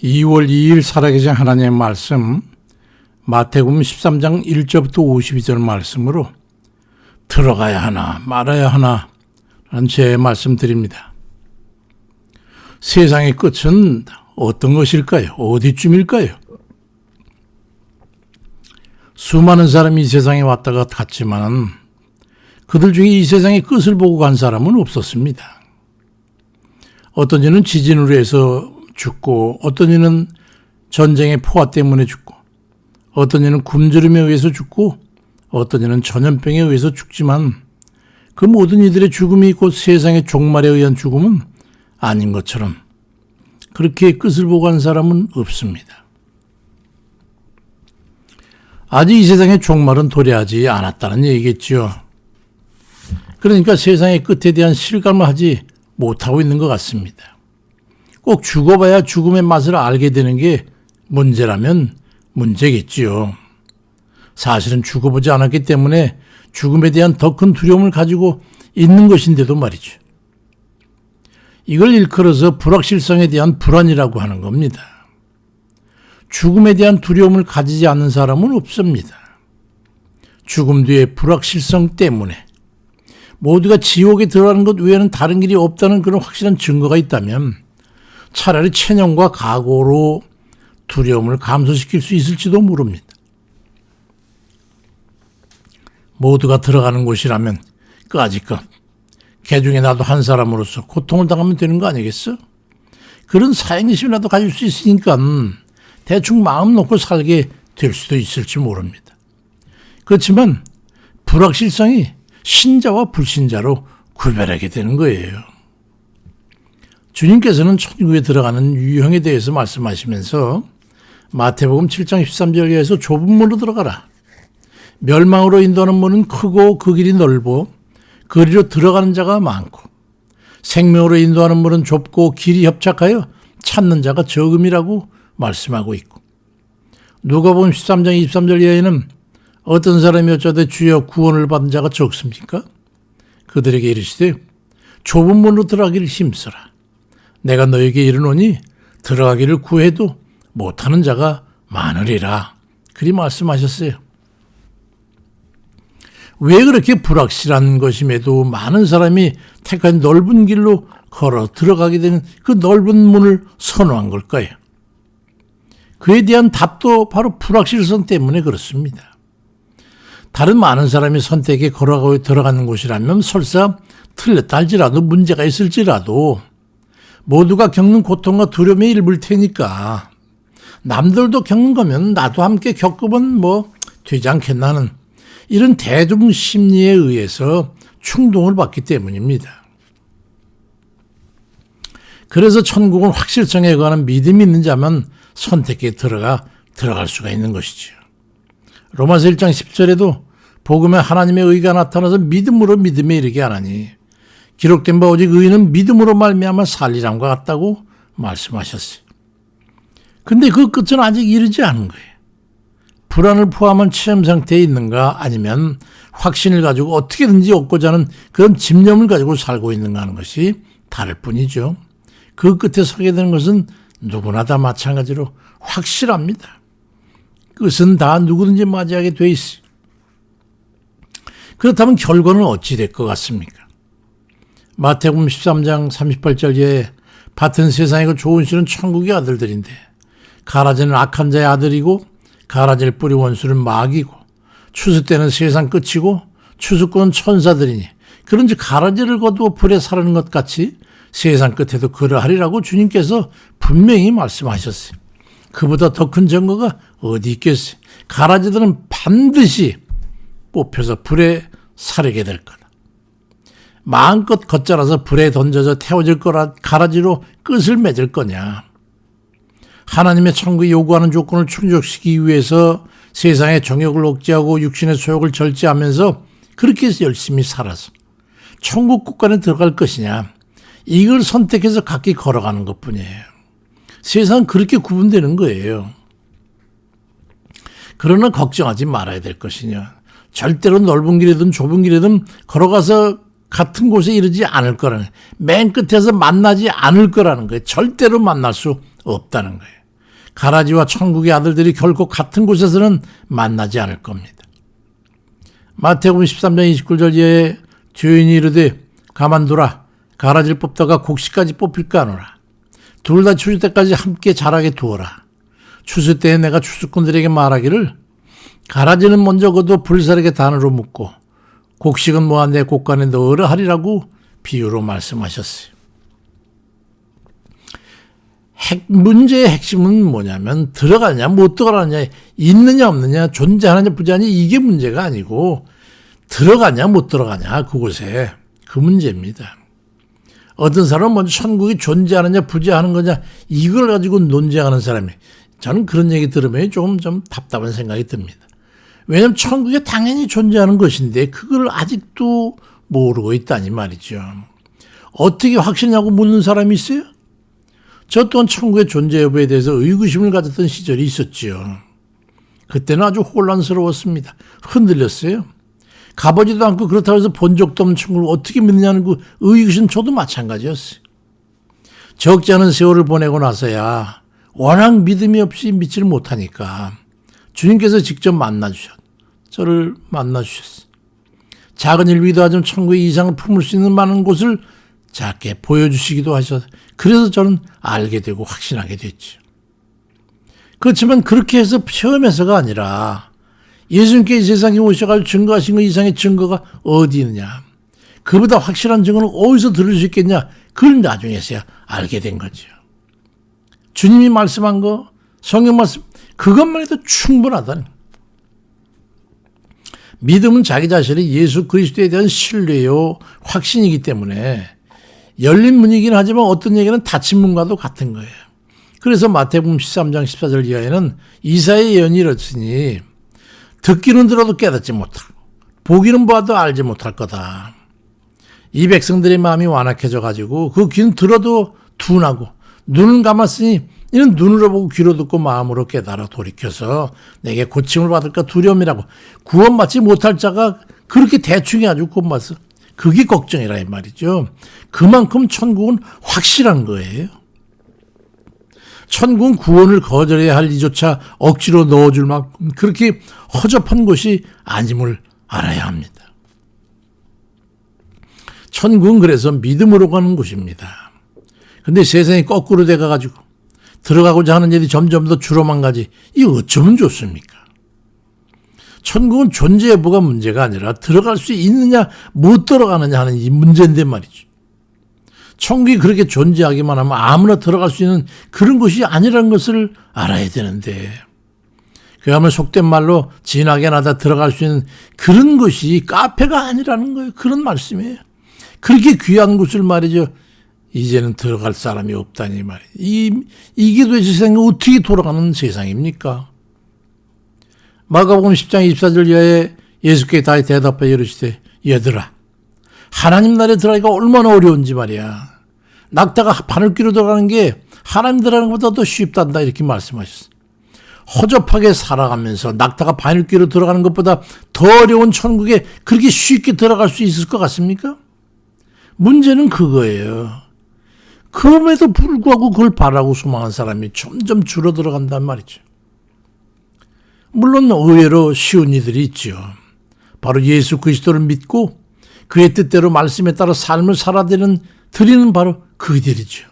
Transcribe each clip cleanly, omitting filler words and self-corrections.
2월 2일 살아계신 하나님의 말씀 마태복음 13장 1절부터 52절 말씀으로 들어가야 하나 말아야 하나 라는 제 말씀 드립니다. 세상의 끝은 어떤 것일까요? 어디쯤일까요? 수많은 사람이 이 세상에 왔다가 갔지만 그들 중에 이 세상의 끝을 보고 간 사람은 없었습니다. 어떤 이는 지진으로 해서 죽고, 어떤 이는 전쟁의 포화 때문에 죽고, 어떤 이는 굶주림에 의해서 죽고, 어떤 이는 전염병에 의해서 죽지만 그 모든 이들의 죽음이 곧 세상의 종말에 의한 죽음은 아닌 것처럼 그렇게 끝을 보고 간 사람은 없습니다. 아직 이 세상의 종말은 도래하지 않았다는 얘기겠죠. 그러니까 세상의 끝에 대한 실감을 하지 못하고 있는 것 같습니다. 꼭 죽어봐야 죽음의 맛을 알게 되는 게 문제라면 문제겠지요. 사실은 죽어보지 않았기 때문에 죽음에 대한 더 큰 두려움을 가지고 있는 것인데도 말이죠. 이걸 일컬어서 불확실성에 대한 불안이라고 하는 겁니다. 죽음에 대한 두려움을 가지지 않는 사람은 없습니다. 죽음 뒤의 불확실성 때문에 모두가 지옥에 들어가는 것 외에는 다른 길이 없다는 그런 확실한 증거가 있다면 차라리 체념과 각오로 두려움을 감소시킬 수 있을지도 모릅니다. 모두가 들어가는 곳이라면 까짓것 개중에 나도 한 사람으로서 고통을 당하면 되는 거 아니겠어? 그런 사행심이라도 가질 수 있으니까 대충 마음 놓고 살게 될 수도 있을지 모릅니다. 그렇지만 불확실성이 신자와 불신자로 구별하게 되는 거예요. 주님께서는 천국에 들어가는 유형에 대해서 말씀하시면서 마태복음 7장 13절에서 좁은 문으로 들어가라. 멸망으로 인도하는 문은 크고 그 길이 넓고 그리로 들어가는 자가 많고 생명으로 인도하는 문은 좁고 길이 협착하여 찾는 자가 적음이라고 말씀하고 있고, 누가복음 13장 23절 이하에는 어떤 사람이 어쩌되 주여 구원을 받은 자가 적습니까? 그들에게 이르시되 좁은 문으로 들어가기를 힘써라. 내가 너에게 이르노니 들어가기를 구해도 못하는 자가 많으리라. 그리 말씀하셨어요. 왜 그렇게 불확실한 것임에도 많은 사람이 택한 넓은 길로 걸어 들어가게 되는 그 넓은 문을 선호한 걸까요? 그에 대한 답도 바로 불확실성 때문에 그렇습니다. 다른 많은 사람이 선택에 걸어가고 들어가는 곳이라면 설사 틀렸다 할지라도 문제가 있을지라도 모두가 겪는 고통과 두려움의 일부일 테니까 남들도 겪는 거면 나도 함께 겪으면 되지 않겠나는 이런 대중 심리에 의해서 충동을 받기 때문입니다. 그래서 천국은 확실성에 관한 믿음이 있는 자만 선택에 들어갈 수가 있는 것이죠. 로마서 1장 10절에도 복음에 하나님의 의가 나타나서 믿음으로 믿음에 이르게 하나니 기록된 바 오직 의인은 믿음으로 말미암아 살리람과 같다고 말씀하셨어요. 근데 그 끝은 아직 이르지 않은 거예요. 불안을 포함한 체험 상태에 있는가 아니면 확신을 가지고 어떻게든지 얻고자 하는 그런 집념을 가지고 살고 있는가 하는 것이 다를 뿐이죠. 그 끝에 서게 되는 것은 누구나 다 마찬가지로 확실합니다. 끝은 다 누구든지 맞이하게 돼 있어요. 그렇다면 결과는 어찌 될 것 같습니까? 마태복음 13장 38절에 밭은 세상이고 좋은 씨는 천국의 아들들인데 가라지는 악한 자의 아들이고 가라지를 뿌리 원수는 마귀고 추수 때는 세상 끝이고 추수꾼은 천사들이니 그런즉 가라지를 거두어 불에 사르는 것 같이 세상 끝에도 그러하리라고 주님께서 분명히 말씀하셨어요. 그보다 더 큰 증거가 어디 있겠어요. 가라지들은 반드시 뽑혀서 불에 사르게 될 거다. 마음껏 겉자라서 불에 던져져 태워질 거라 가라지로 끝을 맺을 거냐. 하나님의 천국이 요구하는 조건을 충족시키기 위해서 세상의 정욕을 억제하고 육신의 소욕을 절제하면서 그렇게 열심히 살아서 천국 국간에 들어갈 것이냐. 이걸 선택해서 각기 걸어가는 것뿐이에요. 세상은 그렇게 구분되는 거예요. 그러나 걱정하지 말아야 될 것이냐. 절대로 넓은 길이든 좁은 길이든 걸어가서 같은 곳에 이르지 않을 거라는, 맨 끝에서 만나지 않을 거라는 거예요. 절대로 만날 수 없다는 거예요. 가라지와 천국의 아들들이 결코 같은 곳에서는 만나지 않을 겁니다. 마태복음 13장 29절 이하에 죄인이 이르되 가만두라 가라지를 뽑다가 곡식까지 뽑힐까 하노라. 둘 다 추수 때까지 함께 자라게 두어라. 추수 때에 내가 추수꾼들에게 말하기를 가라지는 먼저 거두 불사르게 단으로 묶고 곡식은 모아 내 곡간에 넣으라 하리라고 비유로 말씀하셨어요. 문제의 핵심은 뭐냐면 들어가냐 못 들어가냐, 있느냐 없느냐, 존재하느냐 부재하느냐, 이게 문제가 아니고 들어가냐 못 들어가냐, 그곳에 그 문제입니다. 어떤 사람은 먼저 천국이 존재하느냐 부재하는 거냐 이걸 가지고 논쟁하는 사람이, 저는 그런 얘기 들으면 좀 답답한 생각이 듭니다. 왜냐하면 천국에 당연히 존재하는 것인데 그걸 아직도 모르고 있다니 말이죠. 어떻게 확신하고 묻는 사람이 있어요? 저 또한 천국의 존재 여부에 대해서 의구심을 가졌던 시절이 있었지요. 그때는 아주 혼란스러웠습니다. 흔들렸어요. 가보지도 않고 그렇다고 해서 본 적도 없는 천국을 어떻게 믿느냐는 그 의구심, 저도 마찬가지였어요. 적지 않은 세월을 보내고 나서야 워낙 믿음이 없이 믿지를 못하니까 주님께서 직접 저를 만나주셨어요. 작은 일 위도 하지만 천국의 이상을 품을 수 있는 많은 곳을 작게 보여주시기도 하셔서 그래서 저는 알게 되고 확신하게 됐죠. 그렇지만 그렇게 해서 체험해서가 아니라 예수님께 이 세상에 오셔가지고 증거하신 것 이상의 증거가 어디 있느냐, 그보다 확실한 증거는 어디서 들을 수 있겠냐, 그걸 나중에서야 알게 된 거죠. 주님이 말씀한 거, 성경 말씀, 그것만 해도 충분하다는 거예요. 믿음은 자기 자신이 예수 그리스도에 대한 신뢰요 확신이기 때문에 열린 문이긴 하지만 어떤 얘기는 닫힌 문과도 같은 거예요. 그래서 마태복음 13장 14절 이하에는 이사야의 예언이 이렇으니 듣기는 들어도 깨닫지 못하고 보기는 봐도 알지 못할 거다. 이 백성들의 마음이 완악해져 가지고 그 귀는 들어도 둔하고 눈은 감았으니 이는 눈으로 보고 귀로 듣고 마음으로 깨달아 돌이켜서 내게 고침을 받을까 두려움이라고. 구원받지 못할 자가 그렇게 대충 아주 구원받아서 그게 걱정이라 이 말이죠. 그만큼 천국은 확실한 거예요. 천국은 구원을 거절해야 할 이조차 억지로 넣어줄 만큼 그렇게 허접한 곳이 아님을 알아야 합니다. 천국은 그래서 믿음으로 가는 곳입니다. 근데 세상이 거꾸로 돼가지고 들어가고자 하는 일이 점점 더 줄어만 가지, 이 어쩌면 좋습니까? 천국은 존재 여부가 문제가 아니라 들어갈 수 있느냐 못 들어가느냐 하는 이 문제인데 말이죠. 천국이 그렇게 존재하기만 하면 아무나 들어갈 수 있는 그런 곳이 아니라는 것을 알아야 되는데, 그야말로 속된 말로 진하게 나다 들어갈 수 있는 그런 곳이 카페가 아니라는 거예요. 그런 말씀이에요. 그렇게 귀한 곳을 말이죠, 이제는 들어갈 사람이 없다니 말이에요. 이게 도대체 세상이 어떻게 돌아가는 세상입니까? 마가복음 10장 24절 이하에 예수께서 다 대답하여 이르시되 얘들아, 하나님 나라에 들어가기가 얼마나 어려운지 말이야. 낙타가 바늘귀로 들어가는 게 하나님 들어가는 것보다 더 쉽단다, 이렇게 말씀하셨어요. 허접하게 살아가면서 낙타가 바늘귀로 들어가는 것보다 더 어려운 천국에 그렇게 쉽게 들어갈 수 있을 것 같습니까? 문제는 그거예요. 그럼에도 불구하고 그걸 바라고 소망한 사람이 점점 줄어들어간단 말이죠. 물론 의외로 쉬운 이들이 있죠. 바로 예수 그리스도를 믿고 그의 뜻대로 말씀에 따라 삶을 드리는 바로 그들이죠.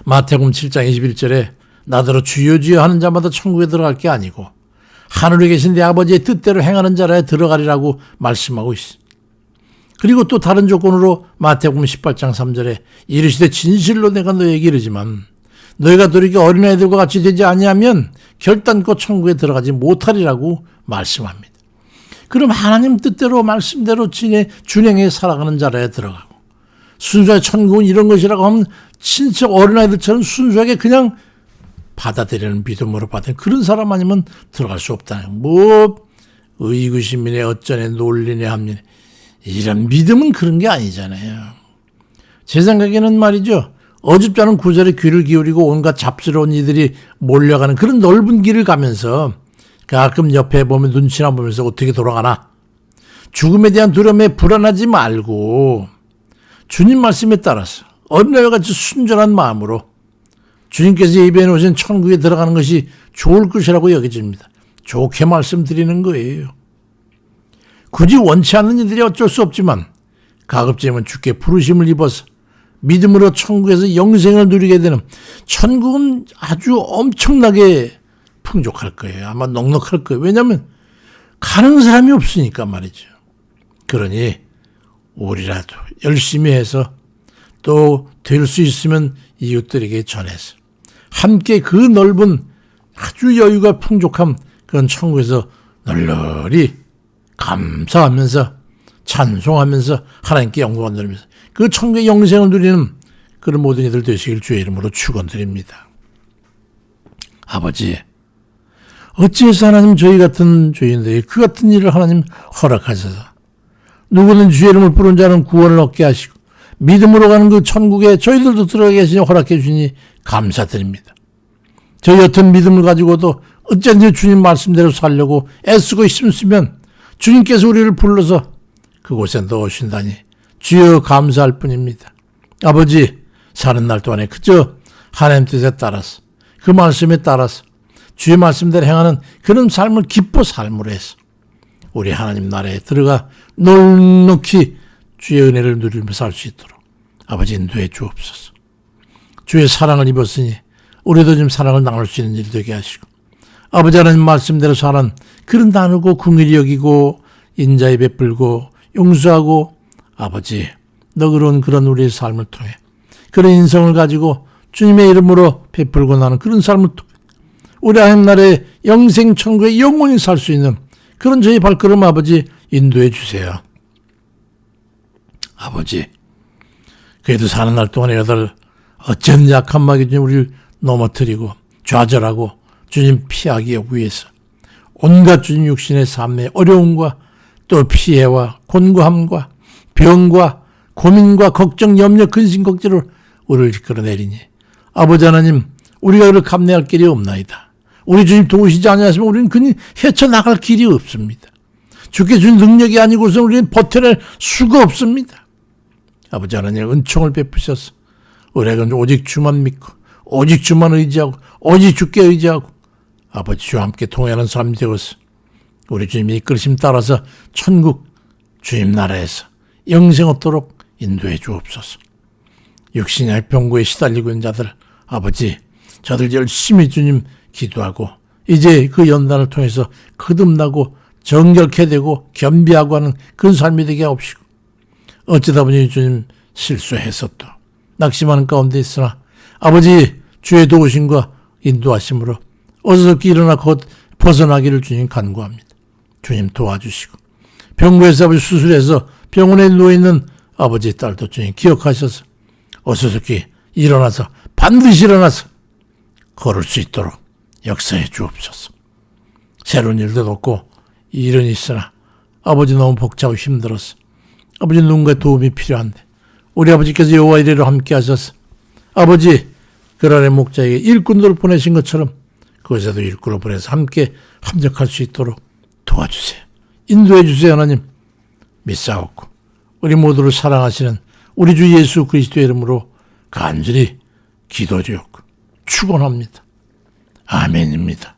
마태복음 7장 21절에 나더러 주여 주여 하는 자마다 천국에 들어갈 게 아니고 하늘에 계신 내 아버지의 뜻대로 행하는 자라야 들어가리라고 말씀하고 있습니다. 그리고 또 다른 조건으로 마태복음 18장 3절에 이르시되 진실로 내가 너에게 이르지만 너희가 돌이켜 어린아이들과 같이 되지 아니하면 결단코 천국에 들어가지 못하리라고 말씀합니다. 그럼 하나님 뜻대로 말씀대로 준행해 살아가는 자라야 들어가고, 순수하게 천국은 이런 것이라고 하면 진짜 어린아이들처럼 순수하게 그냥 받아들이는 믿음으로 받은 그런 사람 아니면 들어갈 수 없다는, 의구심이네 어쩌네 논리네 합리네, 이런 믿음은 그런 게 아니잖아요. 제 생각에는 말이죠, 어줍지 않은 구절에 귀를 기울이고 온갖 잡스러운 이들이 몰려가는 그런 넓은 길을 가면서 가끔 옆에 보면 눈치나 보면서 어떻게 돌아가나, 죽음에 대한 두려움에 불안하지 말고 주님 말씀에 따라서 어린아이와 같이 순전한 마음으로 주님께서 예비해 놓으신 천국에 들어가는 것이 좋을 것이라고 여겨집니다. 좋게 말씀드리는 거예요. 굳이 원치 않는 이들이 어쩔 수 없지만 가급적이면 주께 부르심을 입어서 믿음으로 천국에서 영생을 누리게 되는, 천국은 아주 엄청나게 풍족할 거예요. 아마 넉넉할 거예요. 왜냐하면 가는 사람이 없으니까 말이죠. 그러니 우리라도 열심히 해서 또 될 수 있으면 이웃들에게 전해서 함께 그 넓은 아주 여유가 풍족한 그런 천국에서 널널히 감사하면서 찬송하면서 하나님께 영광을 드리면서 그 천국의 영생을 누리는 그런 모든 이들 되시길 주의 이름으로 축원드립니다. 아버지, 어찌해서 하나님 저희 같은 죄인들에게 그 같은 일을 하나님 허락하셔서 누구는 주의 이름을 부른 자는 구원을 얻게 하시고 믿음으로 가는 그 천국에 저희들도 들어가게 하시니 허락해 주시니 감사드립니다. 저희 같은 믿음을 가지고도 어쩐지 주님 말씀대로 살려고 애쓰고 힘쓰면 주님께서 우리를 불러서 그곳에 넣으신다니 주여 감사할 뿐입니다. 아버지, 사는 날 동안에 그저 하나님 뜻에 따라서 그 말씀에 따라서 주의 말씀대로 행하는 그런 삶을 기뻐 삶으로 해서 우리 하나님 나라에 들어가 넉넉히 주의 은혜를 누리며 살 수 있도록 아버지 인도해 주옵소서. 주의 사랑을 입었으니 우리도 좀 사랑을 나눌 수 있는 일 되게 하시고 아버지 하나님 말씀대로 사는 그런 나누고 긍휼히 여기고 인자에 베풀고 용서하고 아버지 너그러운 그런 우리의 삶을 통해 그런 인성을 가지고 주님의 이름으로 베풀고 나는 그런 삶을 통해 우리 하나님 나라의 영생 천국에 영원히 살 수 있는 그런 저희 발걸음 아버지 인도해 주세요. 아버지, 그래도 사는 날 동안에 여덟 어쩐 약한 마귀 주님 우리를 넘어뜨리고 좌절하고 주님 피하기 위해서 온갖 주님 육신의 삶의 어려움과 또 피해와 곤고함과 병과 고민과 걱정, 염려, 근심, 걱정을 우리를 이끌어내리니 아버지 하나님 우리가 그를 감내할 길이 없나이다. 우리 주님 도우시지 않으시면 우리는 그냥 헤쳐나갈 길이 없습니다. 주께 주신 능력이 아니고서 우리는 버텨낼 수가 없습니다. 아버지 하나님 은총을 베푸셔서 우리에게는 오직 주만 믿고 오직 주만 의지하고 오직 주께 의지하고 아버지 주와 함께 동행하는 사람이 되어서 우리 주님이 이끌으심 따라서 천국 주님 나라에서 영생 얻도록 인도해 주옵소서. 육신의 병고에 시달리고 있는 자들 아버지 저들 열심히 주님 기도하고 이제 그 연단을 통해서 거듭나고 정결케 되고 겸비하고 하는 그런 삶이 되게 하옵시고 어쩌다 보니 주님 실수해서 또 낙심하는 가운데 있으나 아버지 주의 도우심과 인도하심으로 어서섭게 일어나 곧 벗어나기를 주님 간구합니다. 주님 도와주시고 병고에서 아버지 수술해서 병원에 누워있는 아버지의 딸도 주님 기억하셔서 어서섭게 일어나서 반드시 일어나서 걸을 수 있도록 역사해 주옵소서. 새로운 일도 없고 일은 있으나 아버지 너무 복잡하고 힘들어서 아버지 누군가의 도움이 필요한데 우리 아버지께서 여호와 이레로 함께 하셔서 아버지 그날의 목자에게 일꾼들을 보내신 것처럼 그것에도 일꾼을 보내서 함께 합력할 수 있도록 도와주세요. 인도해 주세요. 하나님 믿사옵고 우리 모두를 사랑하시는 우리 주 예수 그리스도의 이름으로 간절히 기도드렸고 축원합니다. 아멘입니다.